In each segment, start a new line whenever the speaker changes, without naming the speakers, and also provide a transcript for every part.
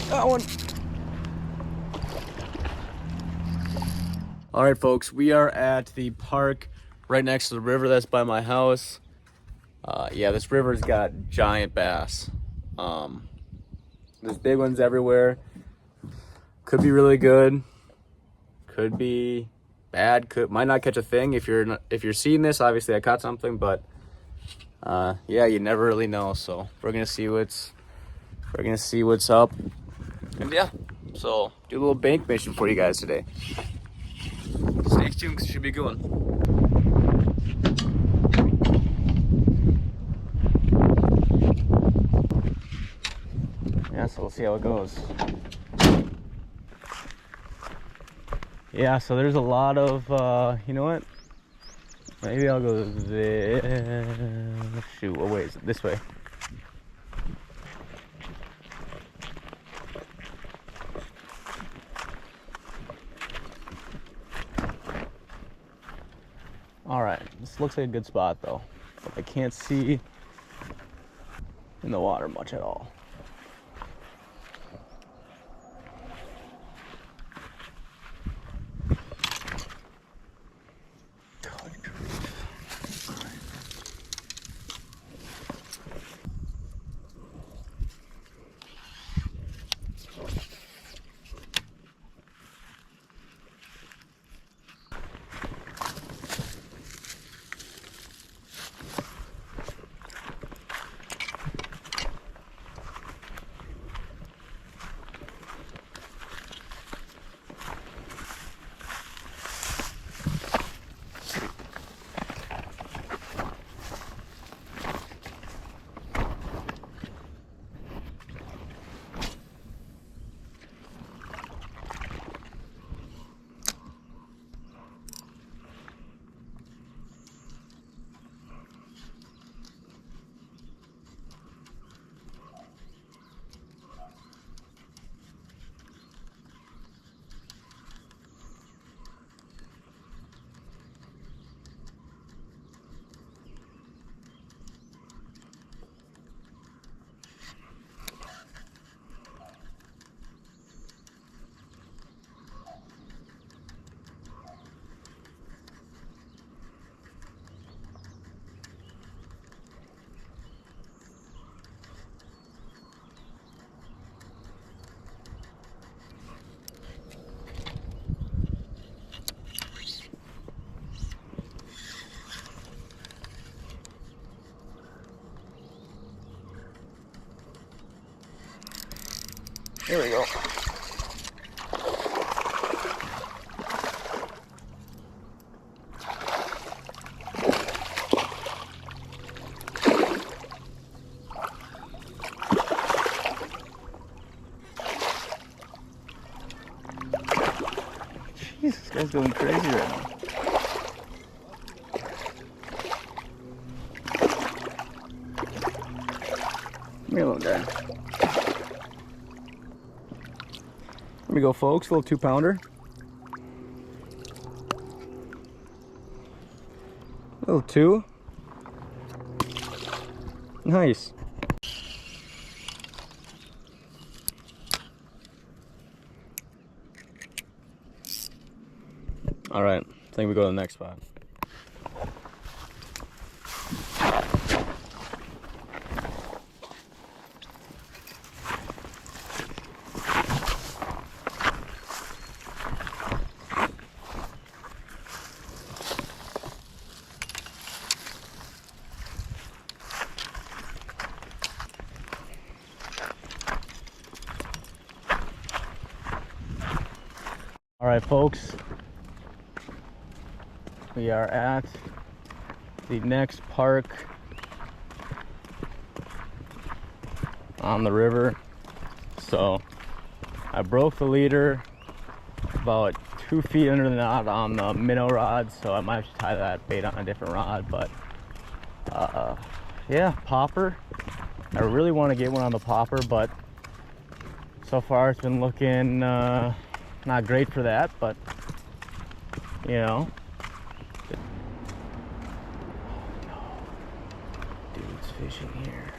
That one. All right, folks, we are at the park right next to the river that's by my house. Yeah, this river's got giant bass. There's big ones everywhere. Could be really good. Could be bad. Might not catch a thing. If you're seeing this, obviously I caught something, but yeah, you never really know. So we're gonna see what's up, and yeah, so do a little bank mission for you guys today. Stay tuned, 'cause it should be a good one. Yeah, so we'll see how it goes. Yeah, so there's a lot of, you know what? Maybe I'll go there. Shoot, oh wait, this way. All right, this looks like a good spot though, but I can't see in the water much at all. Here we go. Jeez, this guy's going crazy right now. Come here, little guy. Here we go, folks. A little 2-pounder. Little 2. Nice. All right, I think we go to the next spot. All right, folks, we are at the next park on the river. So I broke the leader about 2 feet under the knot on the minnow rod, so I might have to tie that bait on a different rod. But yeah, popper. I really want to get one on the popper, but so far it's been looking not great for that, but you know. Oh no, dude's fishing here.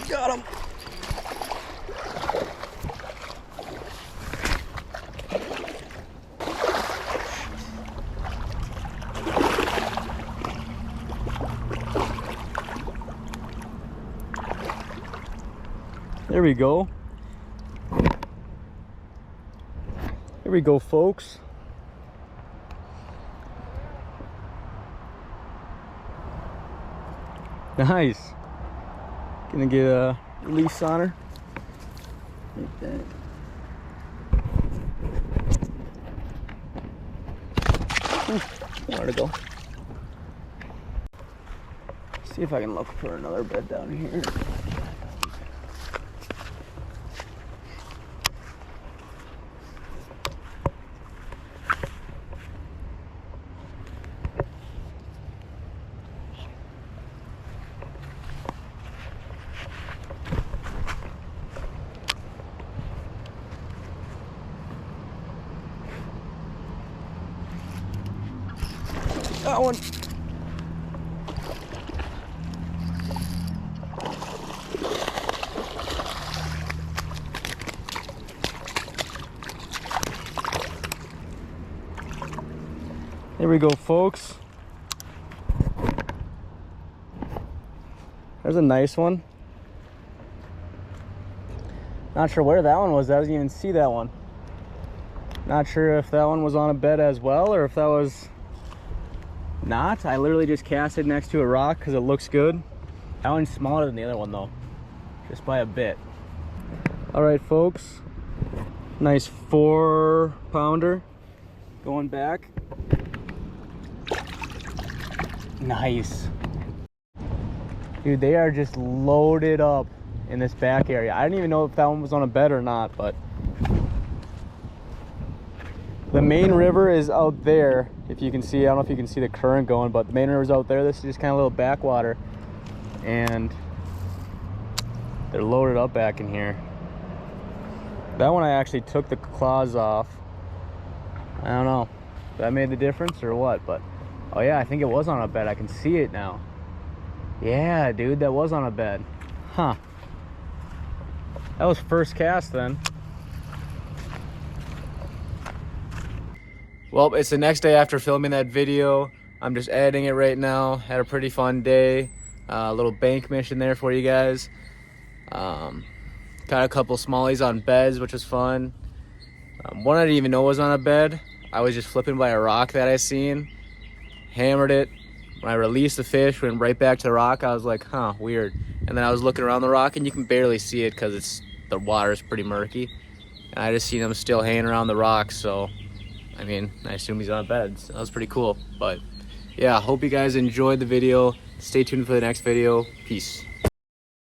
Got him. There we go. Here we go, folks. Nice. Gonna get a release on her. Like that. Where to go? See if I can look for another bed down here. That one. There we go, folks. There's a nice one. Not sure where that one was. I didn't even see that one. Not sure if that one was on a bed as well or if that was not. I literally just cast it next to a rock because it looks good. That one's smaller than the other one though, just by a bit. All right, folks. Nice 4-pounder going back. Nice. Dude, they are just loaded up in this back area. I didn't even know if that one was on a bed or not, but the main river is out there. If you can see, I don't know if you can see the current going, but the main river's out there. This is just kind of a little backwater, and they're loaded up back in here. That one I actually took the claws off. I don't know if that made the difference or what, but oh yeah, I think it was on a bed. I can see it now. Yeah, dude, that was on a bed. Huh. That was first cast then. Well, it's the next day after filming that video. I'm just editing it right now. Had a pretty fun day. A little bank mission there for you guys. Got a couple smallies on beds, which was fun. One I didn't even know was on a bed. I was just flipping by a rock that I seen. Hammered it. When I released the fish, went right back to the rock. I was like, huh, weird. And then I was looking around the rock, and you can barely see it because the water is pretty murky. And I just seen him still hanging around the rock, so I mean, I assume he's on bed. So that was pretty cool. But yeah, hope you guys enjoyed the video. Stay tuned for the next video. Peace.